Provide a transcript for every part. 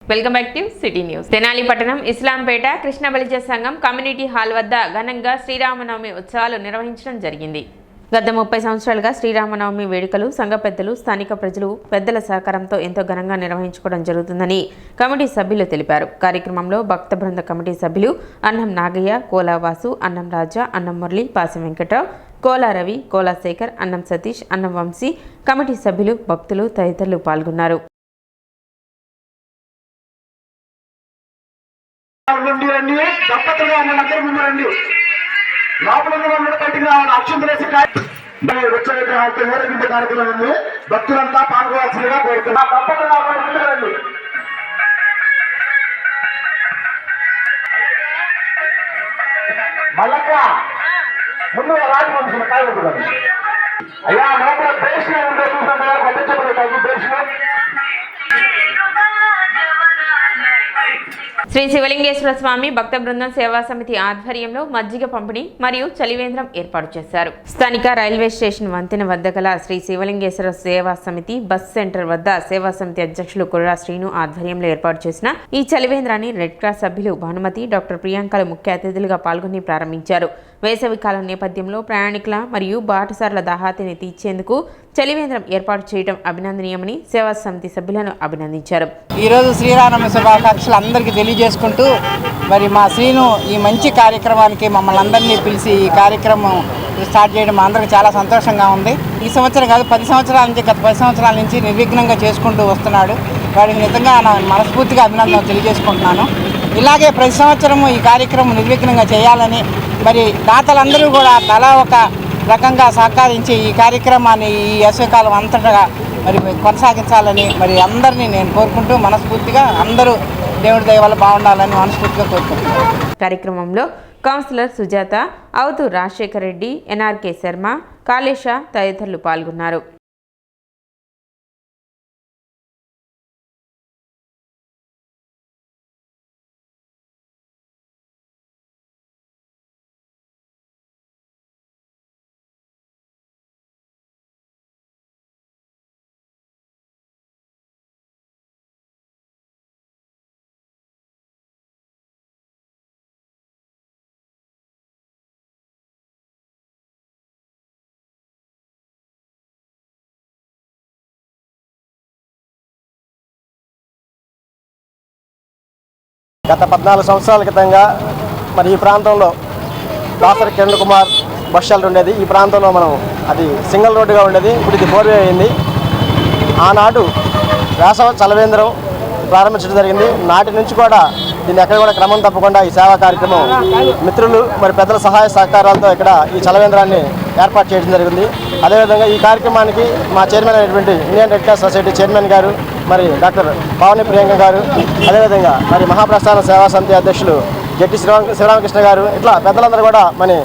Welcome back to city news. Tenali పట్టణం ఇస్లాంపేట కృష్ణ బలిజ సంఘం community hall వద్ద ఘనంగా శ్రీరామనవమి ఉత్సవాలు నిర్వహించడం జరిగింది. గత 30 సంవత్సరాలుగా శ్రీరామనవమి వేడుకలు సంఘ పెద్దలు, స్థానిక ప్రజలు, పెద్దల సహకారంతో ఎంతో ఘనంగా నిర్వహించుకోవడం జరుగుతుందని కమిటీ సభ్యులు తెలిపారు. కార్యక్రమంలో భక్త బృంద కమిటీ సభ్యులు అన్నం నాగయ్య, కోలా వాసు, అన్నం రాజా, అన్నం మురళి, పాసి వెంకటరావు, కోలా రవి, కోలా శేఖర్, అన్నం సతీష్, అన్నం వంశీ, కమిటీ సభ్యులు, భక్తులు తదితరులు పాల్గొన్నారు. భక్తులంతా పాల్గొవాల్సిందిగా కోరుతున్నా. మళ్ళక్క ముందు రాజు మనుషులు కాయకుంటున్నారు. అయ్యా లోపల పేషలు ఉండే చూసాను పంపించబడతాయి. పేషలు శ్రీ శివలింగేశ్వర స్వామి భక్త బృందం సేవా సమితి ఆధ్వర్యంలో మజ్జిగ పంపిణీ మరియు చలివేంద్రం ఏర్పాటు చేశారు. స్థానిక రైల్వే స్టేషన్ వంతెన వద్ద గల శ్రీ శివలింగేశ్వర సేవా సమితి బస్ సెంటర్ వద్ద సేవా సమితి అధ్యక్షులు కుర్రా శ్రీను ఆధ్వర్యంలో ఏర్పాటు చేసిన ఈ చలివేంద్రాన్ని రెడ్ క్రాస్ సభ్యులు భానుమతి, డాక్టర్ ప్రియాంకలు ముఖ్య అతిథులుగా పాల్గొని ప్రారంభించారు. వేసవికాలం నేపథ్యంలో ప్రయాణికుల మరియు బాటసార్ల దాహాతిని తీర్చేందుకు చలివేంద్రం ఏర్పాటు చేయడం అభినందనీయమని సేవా సమితి సభ్యులను అభినందించారు. ఈరోజు శ్రీరామనవమి శుభాకాంక్షలు అందరికీ తెలియజేసుకుంటూ మరి మా శ్రీను ఈ మంచి కార్యక్రమానికి మమ్మల్ని అందరినీ పిలిచి ఈ కార్యక్రమం స్టార్ట్ చేయడం మా అందరికీ చాలా సంతోషంగా ఉంది. ఈ సంవత్సరం కాదు, 10 సంవత్సరాల నుంచి, గత 10 సంవత్సరాల నుంచి నిర్విఘ్నంగా చేసుకుంటూ వస్తున్నాడు. వాడికి నిజంగా మనస్ఫూర్తిగా అభినందనలు తెలియజేసుకుంటున్నాను. ఇలాగే ప్రతి సంవత్సరము ఈ కార్యక్రమం నిర్విఘ్నంగా చేయాలని, మరి దాతలందరూ కూడా తలా ఒక రకంగా సహకరించి ఈ కార్యక్రమాన్ని ఈ వేసవికాలం అంతటా మరి కొనసాగించాలని మరి అందరినీ నేను కోరుకుంటూ మనస్ఫూర్తిగా అందరూ దేవుడి దయ వల్ల బాగుండాలని మనస్ఫూర్తిగా కోరుకుంటున్నాను. కార్యక్రమంలో కౌన్సిలర్ సుజాత, అవుతూ రాజశేఖర్ రెడ్డి, ఎన్ఆర్కే శర్మ, కాళేశ తదితరులు పాల్గొన్నారు. గత 14 సంవత్సరాల క్రితంగా మరి ఈ ప్రాంతంలో దాసరి కిరణ్ కుమార్ బస్ షెల్టర్ ఉండేది. ఈ ప్రాంతంలో మనం అది సింగిల్ రోడ్డుగా ఉండేది. ఇప్పుడు ఇది 4 వే అయింది. ఆనాడు వేసవ చలవేంద్రం ప్రారంభించడం జరిగింది. నాటి నుంచి కూడా దీన్ని ఎక్కడ కూడా క్రమం తప్పకుండా ఈ సేవా కార్యక్రమం మిత్రులు మరి పెద్దల సహాయ సహకారాలతో ఇక్కడ ఈ చలవేంద్రాన్ని ఏర్పాటు చేయడం జరిగింది. అదేవిధంగా ఈ కార్యక్రమానికి మా చైర్మన్ అయినటువంటి Indian red cross society chairman గారు, మరి డాక్టర్ పావని ప్రియాంక గారు, అదేవిధంగా మరి మహాప్రస్థాన సేవా సమితి అధ్యక్షులు జట్టి శివరామకృష్ణ గారు, ఇట్లా పెద్దలందరూ కూడా మన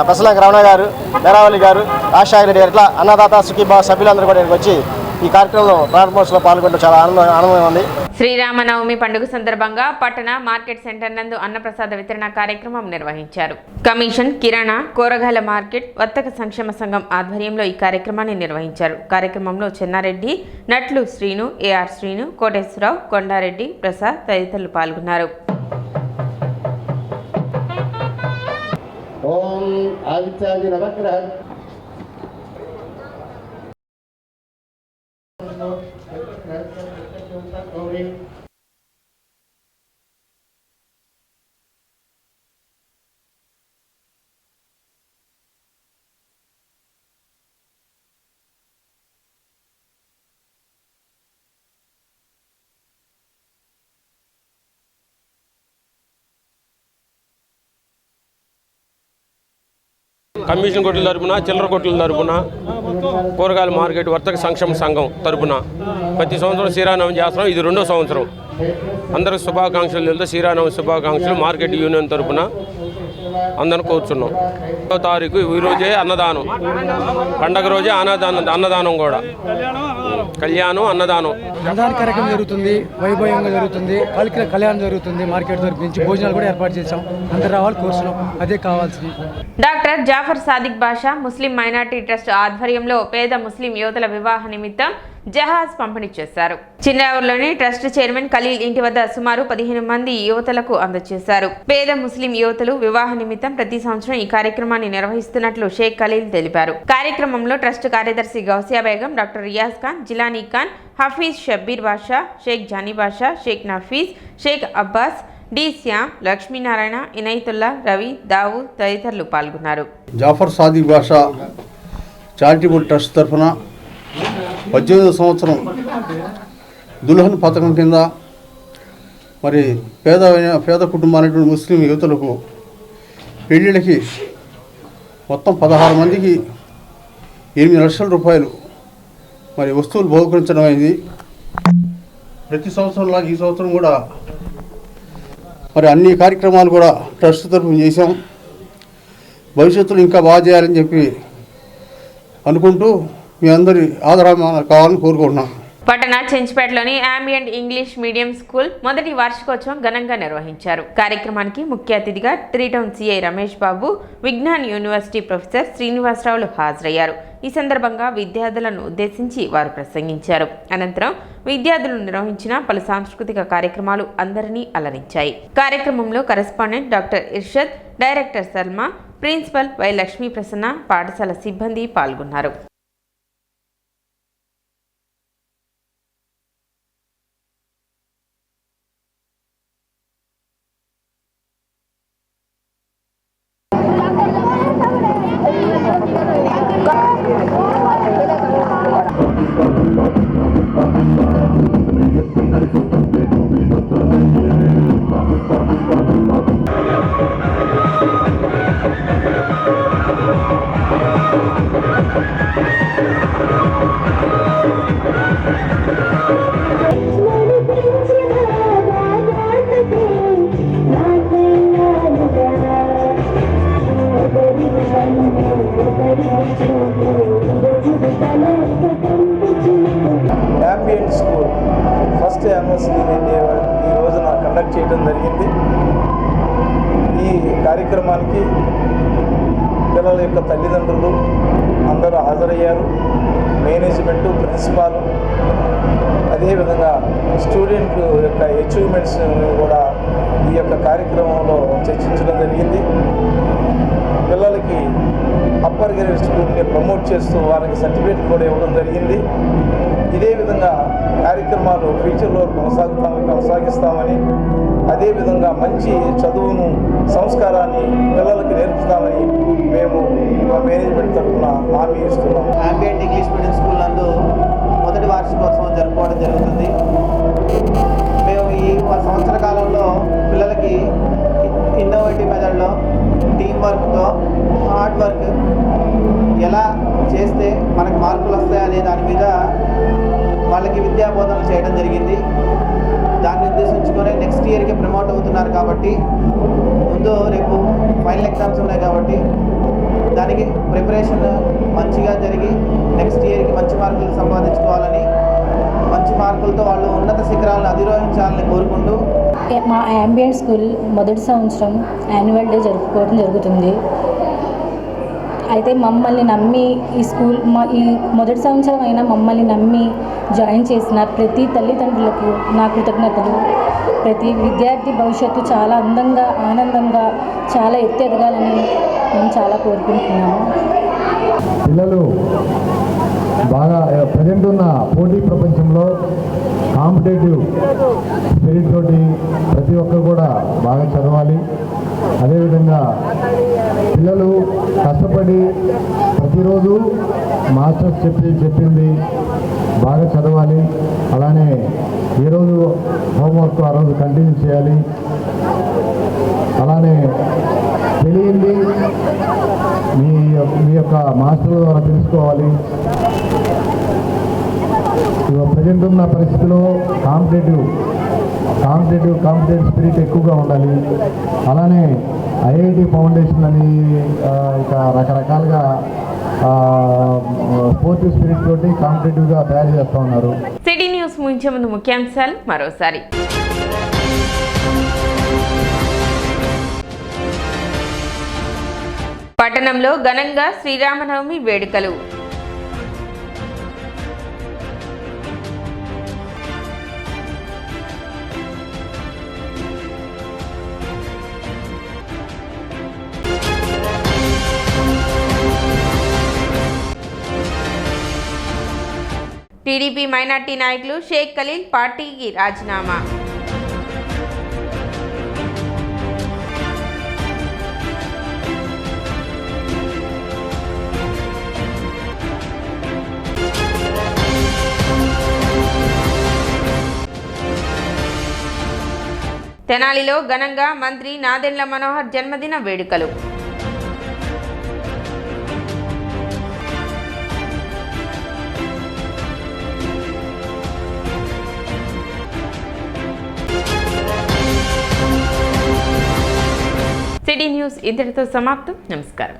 ప్రసలంక రమణ గారు, వేరావళి గారు, రాజశేఖర రెడ్డి గారు, ఇట్లా అన్నదాత సుఖీభావ సభ్యులందరూ కూడా వచ్చి ఈ కార్యక్రమంలో ప్రారంభోత్సవంలో పాల్గొంటూ చాలా ఆనందంగా ఉంది. శ్రీరామనవమి పండుగ సందర్భంగా పట్టణ మార్కెట్ సెంటర్ నందు అన్నప్రసాద వితరణ కార్యక్రమం నిర్వహించారు. కమిషన్, కిరాణా, కూరగాయల మార్కెట్, వర్తక సంక్షేమ సంఘం ఆధ్వర్యంలో ఈ కార్యక్రమాన్ని నిర్వహించారు. కార్యక్రమంలో చెన్నారెడ్డి, నట్లు శ్రీను, ఏఆర్ శ్రీను, కోటేశ్వరరావు, కొండారెడ్డి, ప్రసాద్ తదితరులు పాల్గొన్నారు. కమిషన్ కొట్ల తరపున, చిల్లర కొట్ల తరపున, కూరగాయల మార్కెట్ వర్తక సంక్షేమ సంఘం తరపున ప్రతి సంవత్సరం శ్రీరామనవమి చేస్తున్నాం. ఇది 2వ సంవత్సరం. అందరికి శుభాకాంక్షలు తెలుసు. శ్రీరామనవమి శుభాకాంక్షలు మార్కెట్ యూనియన్ తరపున అందరిని కూర్చున్నాం. 1వ తారీఖు ఈరోజే అన్నదానం, పండగ రోజే అన్నదానం కూడా, కళ్యాణం, అన్నదానం కార్యక్రమం జరుగుతుంది. వైభవంగా జరుగుతుంది. కళ్యాణం జరుగుతుంది. మార్కెట్ తరపు నుంచి భోజనాలు కూడా ఏర్పాటు చేశాం. అందరు రావాలి, కోరుతున్నాం. అదే కావాల్సింది. డాక్టర్ జాఫర్ సాదిక్ బాషా ముస్లిం మైనార్టీ ట్రస్ట్ ఆధ్వర్యంలో పేద ముస్లిం యువతుల వివాహ నిమిత్తం జహాజ్ పంపిణీ చేశారు. చిన్నావుర్లోని ట్రస్ట్ చైర్మన్ ఖలీల్ ఇంటి వద్ద సుమారు 15 మంది యువతలకు అందజేశారు. పేద ముస్లిం యువతులు వివాహ నిమిత్తం ప్రతి సంవత్సరం ఈ కార్యక్రమాన్ని నిర్వహిస్తున్నట్లు షేక్ ఖలీల్ తెలిపారు. కార్యక్రమంలో ట్రస్ట్ కార్యదర్శి గౌసియా బేగం, డాక్టర్ రియాజ్ ఖాన్, జిలానీ ఖాన్, హఫీజ్ షబ్బీర్ బాషా, షేక్ జానీ బాషా, షేక్ నఫీజ్, షేక్ అబ్బాస్, డి శ్యామ్, లక్ష్మీనారాయణ, ఇనైతుల్లా, రవి, దావూద్ తదితరులు పాల్గొన్నారు. జాఫర్ సాదిక్ బాషా చారిటబుల్ ట్రస్ట్ తరఫున 18వ సంవత్సరం దుల్హన్ పథకం కింద మరి పేద కుటుంబాలైనటువంటి ముస్లిం యువతులకు పెళ్ళిళ్ళకి మొత్తం 16 మందికి 8 లక్షల రూపాయలు మరి వస్తువులు బహుకరించడం అయింది. ప్రతి సంవత్సరంలాగా ఈ సంవత్సరం కూడా మరి అన్ని కార్యక్రమాలు కూడా ట్రస్ట్ తరఫున చేశాం. భవిష్యత్తులో ఇంకా బాగా చేయాలని చెప్పి అనుకుంటూ మీ అందరి ఆదరణ కావాలని కోరుకుంటున్నాం. పట్టణ చెంచుపేటలోని అంబియంట్ ఇంగ్లీష్ మీడియం స్కూల్ మొదటి వార్షికోత్సవం ఘనంగా నిర్వహించారు. కార్యక్రమానికి ముఖ్య అతిథిగా 3 town CI Ramesh Babu, Vignan university professor శ్రీనివాసరావులు హాజరయ్యారు. ఈ సందర్భంగా విద్యార్థులను ఉద్దేశించి వారు ప్రసంగించారు. అనంతరం విద్యార్థులు నిర్వహించిన పలు సాంస్కృతిక కార్యక్రమాలు అందరినీ అలరించాయి. కార్యక్రమంలో correspondent doctor Irshad, director Salma, principal Y Lakshmi Prasanna, పాఠశాల సిబ్బంది పాల్గొన్నారు. అంబియంట్ స్కూల్ ఫస్ట్ యానివర్సరీ ఈ రోజున కండక్ట్ చేయడం జరిగింది. ఈ కార్యక్రమానికి పిల్లల యొక్క తల్లిదండ్రులు అందరూ హాజరయ్యారు. మేనేజ్మెంటు, ప్రిన్సిపాల్, అదేవిధంగా స్టూడెంట్ యొక్క అచీవ్మెంట్స్ కూడా ఈ యొక్క కార్యక్రమంలో చర్చించడం జరిగింది. పిల్లలకి అప్పర్ గ్రేడ్ స్కూల్ని ప్రమోట్ చేస్తూ వాళ్ళకి సర్టిఫికేట్ కూడా ఇవ్వడం జరిగింది. ఇదే విధంగా కార్యక్రమాలు ఫ్యూచర్లో కొనసాగిస్తామని, అదేవిధంగా మంచి చదువును, సంస్కారాన్ని పిల్లలకి నేర్పుతామని మేము మా మేనేజ్మెంట్ తరఫున హామీ ఇస్తున్నాం. అంబియంట్ ఇంగ్లీష్ మీడియం స్కూల్ నందు మొదటి వార్షికోత్సవం జరుపుకోవడం జరుగుతుంది. మేము ఈ సంవత్సర కాలంలో పిల్లలకి ఇన్నోవేటివ్ మెథడ్లో, టీం వర్క్తో, హార్డ్ వర్క్ ఎలా చేస్తే మనకు మార్కులు వస్తాయనే దాని మీద వాళ్ళకి విద్యా బోధనలు చేయడం జరిగింది. దాన్ని ఉద్దేశించుకొని నెక్స్ట్ ఇయర్కి ప్రమోట్ అవుతున్నారు కాబట్టి ముందు రేపు ఫైనల్ ఎగ్జామ్స్ ఉన్నాయి కాబట్టి దానికి ప్రిపరేషన్ మంచిగా జరిగి నెక్స్ట్ ఇయర్కి మంచి మార్కులు సంపాదించుకోవాలని, మంచి మార్కులతో వాళ్ళు ఉన్నత శిఖరాలను అధిరోహించాలని కోరుకుంటూ మా అంబియంట్ స్కూల్ మొదటి సంవత్సరం యాన్యువల్ డే జరుపుకోవడం జరుగుతుంది. అయితే మమ్మల్ని నమ్మి ఈ మొదటి సంవత్సరం అయినా మమ్మల్ని నమ్మి జాయిన్ చేసిన ప్రతి తల్లిదండ్రులకు నా కృతజ్ఞతలు. ప్రతి విద్యార్థి భవిష్యత్తు చాలా అందంగా, ఆనందంగా, చాలా ఎత్తు ఎదగాలని మేము చాలా కోరుకుంటున్నాము. పిల్లలు బాగా ప్రజెంట్ ఉన్న పోటీ ప్రపంచంలో కాంపిటేటివ్ స్పిరిట్ తోటి ప్రతి ఒక్కరు కూడా బాగా చదవాలి. అదేవిధంగా పిల్లలు కష్టపడి ప్రతిరోజు మాస్టర్స్ చెప్పింది బాగా చదవాలి. అలానే ఏ రోజు హోంవర్క్ ఆ రోజు కంటిన్యూ చేయాలి. అలానే తెలియంది మీ యొక్క మాస్టర్ల ద్వారా తెలుసుకోవాలి. ప్రజెంట్ ఉన్న పరిస్థితిలో కాంపిటేటివ్ స్పిరిట్ ఎక్కువగా ఉండాలి. అలానే ఐఐటి ఫౌండేషన్ అని ఇక రకరకాలుగా స్పోర్టివ్ స్పిరిట్ తోటి కాంపిటేటివ్గా తయారు చేస్తూ ఉన్నారు. సిటీ న్యూస్ ముగించే ముందు ముఖ్యాంశాలు మరోసారి. పట్టణంలో ఘనంగా శ్రీరామనవమి వేడుకలు. టీడీపీ మైనార్టీ నాయకులు షేక్ ఖలీల్ పార్టీకి రాజీనామా. తెనాలిలో ఘనంగా మంత్రి నాదెండ్ల మనోహర్ జన్మదిన వేడుకలు. సిటీ న్యూస్ ఇంతటితో సమాప్తం. నమస్కారం.